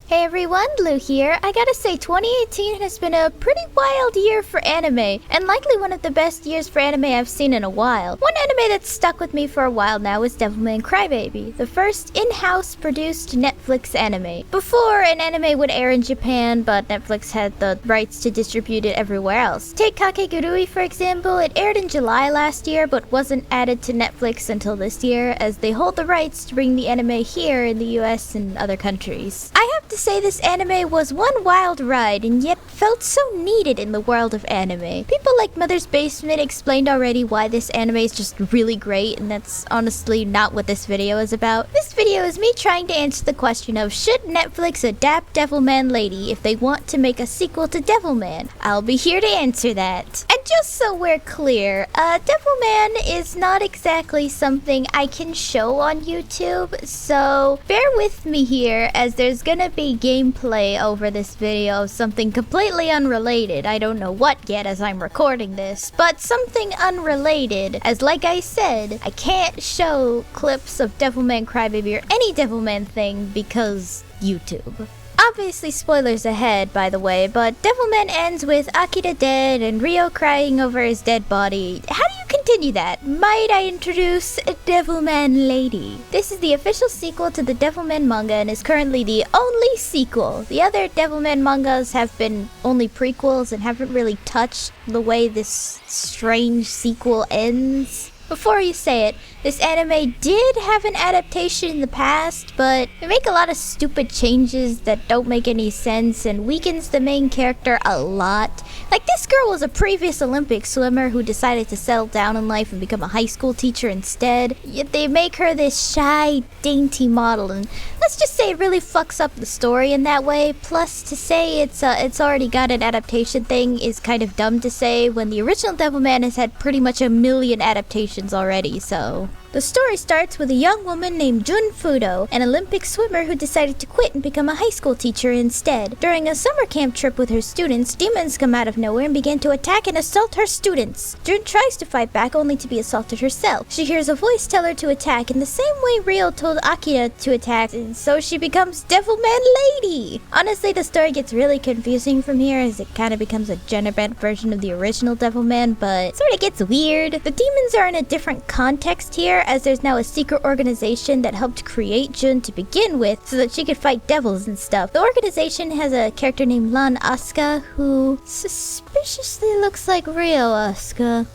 Hey everyone, Blue here. I gotta say, 2018 has been a pretty wild year for anime, and likely one of the best years for anime I've seen in a while. One anime that's stuck with me for a while now is Devilman Crybaby, the first in-house produced Netflix anime. Before, an anime would air in Japan, but Netflix had the rights to distribute it everywhere else. Take Kakegurui for example, it aired in July last year, but wasn't added to Netflix until this year, as they hold the rights to bring the anime here in the US and other countries. I have to say this anime was one wild ride and yet felt so needed in the world of anime. People like Mother's Basement explained already why this anime is just really great, and that's honestly not what this video is about. This video is me trying to answer the question of should Netflix adapt Devilman Lady if they want to make a sequel to Devilman? I'll be here to answer that. And just so we're clear, Devilman is not exactly something I can show on YouTube, so bear with me here as there's gonna be gameplay over this video of something completely unrelated. I don't know what yet as I'm recording this, but something unrelated, as like I said, I can't show clips of Devilman Crybaby or any Devilman thing because YouTube. Obviously spoilers ahead, by the way, but Devilman ends with Akira dead and Ryo crying over his dead body. How do you continue that? Might I introduce Devilman Lady? This is the official sequel to the Devilman manga and is currently the only sequel. The other Devilman mangas have been only prequels and haven't really touched the way this strange sequel ends. Before you say it, this anime did have an adaptation in the past, but they make a lot of stupid changes that don't make any sense and weakens the main character a lot. Like, this girl was a previous Olympic swimmer who decided to settle down in life and become a high school teacher instead. Yet they make her this shy, dainty model, and let's just say it really fucks up the story in that way. Plus, to say it's already got an adaptation thing is kind of dumb to say when the original Devilman has had pretty much a million adaptations already, so. The story starts with a young woman named Jun Fudo, an Olympic swimmer who decided to quit and become a high school teacher instead. During a summer camp trip with her students, demons come out of nowhere and begin to attack and assault her students. Jun tries to fight back only to be assaulted herself. She hears a voice tell her to attack in the same way Ryo told Akira to attack, and so she becomes Devilman Lady! Honestly, the story gets really confusing from here as it kind of becomes a gender-bent version of the original Devilman, but sort of gets weird. The demons are in a different context here, as there's now a secret organization that helped create Jun to begin with so that she could fight devils and stuff. The organization has a character named Lan Asuka who suspiciously looks like real Asuka.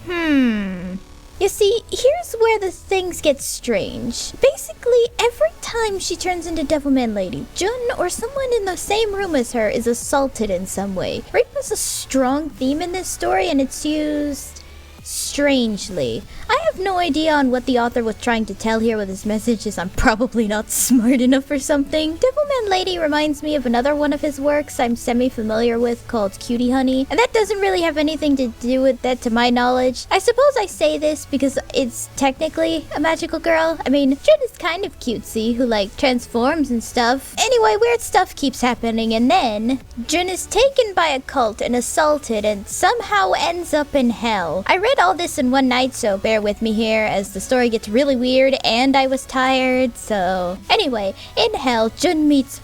You see, here's where the things get strange. Basically, every time she turns into Devilman Lady, Jun or someone in the same room as her is assaulted in some way. Rape is a strong theme in this story and it's used strangely. I have no idea on what the author was trying to tell here with his message, as I'm probably not smart enough or something. Devilman Lady reminds me of another one of his works I'm semi-familiar with called Cutie Honey, and that doesn't really have anything to do with that to my knowledge. I suppose I say this because it's technically a magical girl. I mean, Jun is kind of cutesy, who like transforms and stuff. Anyway, weird stuff keeps happening, and then Jun is taken by a cult and assaulted and somehow ends up in hell. I read all this in one night, so bear with me here as the story gets really weird and I was tired, so. Anyway, in hell, Jun meets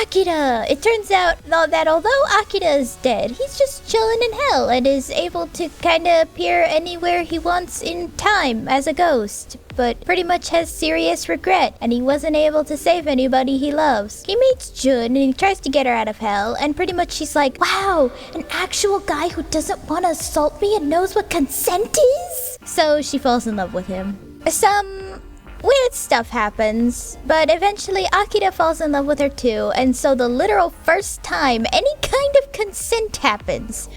Akira! It turns out that although Akira is dead, he's just chilling in hell and is able to kinda appear anywhere he wants in time as a ghost, but pretty much has serious regret, and he wasn't able to save anybody he loves. He meets Jun and he tries to get her out of hell, and pretty much she's like, wow, an actual guy who doesn't want to assault me and knows what consent is? So she falls in love with him. Some weird stuff happens, but eventually Akira falls in love with her too, and so the literal first time any kind of consent happens,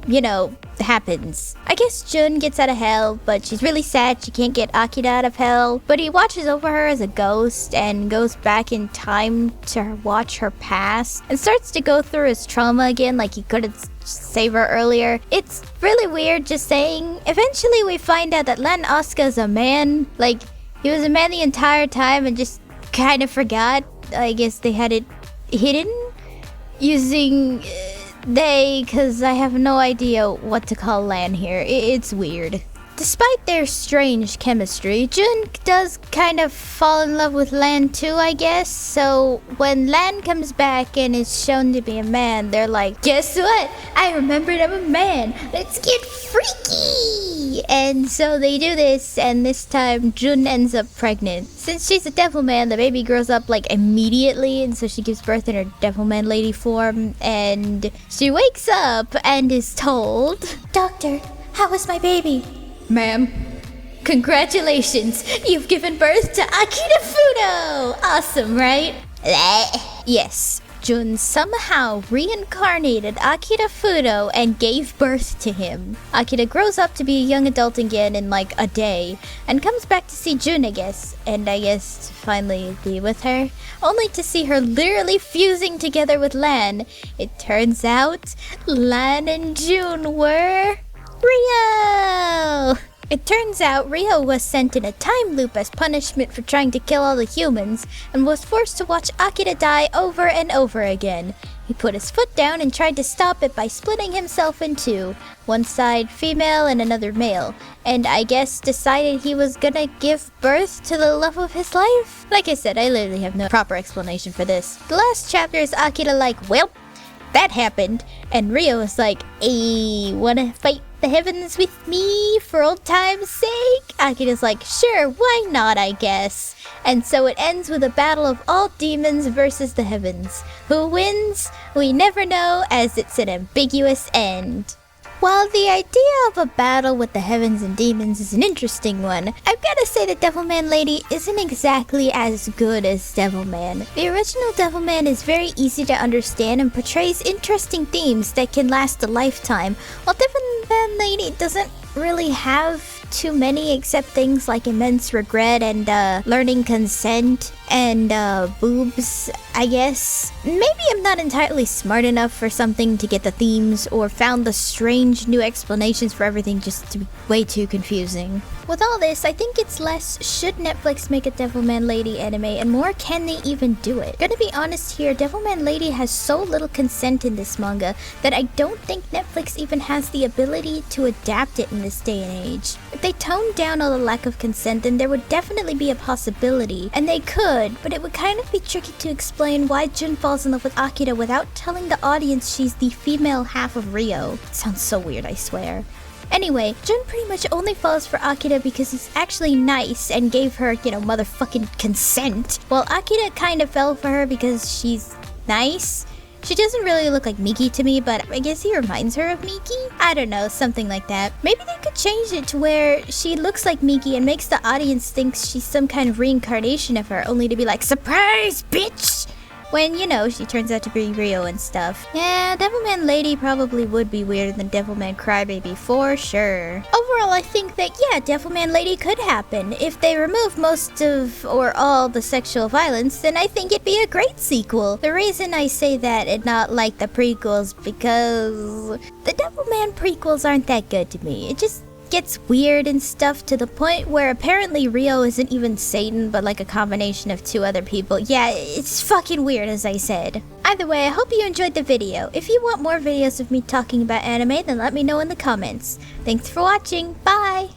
happens. I guess Jun gets out of hell, but she's really sad she can't get Akira out of hell, but he watches over her as a ghost and goes back in time to watch her past and starts to go through his trauma again like he couldn't save her earlier. It's really weird just saying. Eventually we find out that Lan Asuka's a man. Like, he was a man the entire time and just kind of forgot. I guess they had it hidden using they, because I have no idea what to call Lan here. It's weird. Despite their strange chemistry, Jun does kind of fall in love with Lan too, I guess. So when Lan comes back and is shown to be a man, they're like, guess what? I remembered I'm a man. Let's get freaky. And so they do this, and this time Jun ends up pregnant. Since she's a Devilman, the baby grows up like immediately, and so she gives birth in her Devilman lady form, and she wakes up and is told, Doctor, how was my baby? Ma'am, congratulations! You've given birth to Akira Fudo! Awesome, right? Yes, Jun somehow reincarnated Akira Fudo and gave birth to him. Akira grows up to be a young adult again in like a day, and comes back to see Jun, I guess, and I guess to finally be with her, only to see her literally fusing together with Lan. It turns out Lan and Jun were Rio! It turns out Rio was sent in a time loop as punishment for trying to kill all the humans, and was forced to watch Akira die over and over again. He put his foot down and tried to stop it by splitting himself in two, one side female and another male, and I guess decided he was gonna give birth to the love of his life? Like I said, I literally have no proper explanation for this. The last chapter is Akira like, well, that happened, and Rio is like, hey, wanna fight the heavens with me for old time's sake? Akira's like, sure, why not, I guess. And so it ends with a battle of all demons versus the heavens. Who wins? We never know, as it's an ambiguous end. While the idea of a battle with the heavens and demons is an interesting one, I've gotta say that Devilman Lady isn't exactly as good as Devilman. The original Devilman is very easy to understand and portrays interesting themes that can last a lifetime, while Devilman Lady doesn't really have too many except things like immense regret and learning consent and boobs, I guess. Maybe I'm not entirely smart enough for something to get the themes, or found the strange new explanations for everything just to be way too confusing. With all this, I think it's less should Netflix make a Devilman Lady anime, and more can they even do it. Gonna be honest here, Devilman Lady has so little consent in this manga that I don't think Netflix even has the ability to adapt it in this day and age. If they toned down all the lack of consent, then there would definitely be a possibility, and they could, but it would kind of be tricky to explain why Jun falls in love with Akira without telling the audience she's the female half of Rio. It sounds so weird, I swear. Anyway, Jun pretty much only falls for Akira because he's actually nice and gave her, motherfucking consent, while Akira kind of fell for her because she's nice. She doesn't really look like Miki to me, but I guess he reminds her of Miki? I don't know, something like that. Maybe they could change it to where she looks like Miki and makes the audience think she's some kind of reincarnation of her, only to be like, surprise, bitch! When, she turns out to be Rio and stuff. Yeah, Devilman Lady probably would be weirder than Devilman Crybaby for sure. Overall, I think that, yeah, Devilman Lady could happen. If they remove most of or all the sexual violence, then I think it'd be a great sequel. The reason I say that and not like the prequels, because the Devilman prequels aren't that good to me. It just gets weird and stuff to the point where apparently Rio isn't even Satan but like a combination of two other people. Yeah, it's fucking weird, as I said. Either way, I hope you enjoyed the video. If you want more videos of me talking about anime, then let me know in the comments. Thanks for watching. Bye!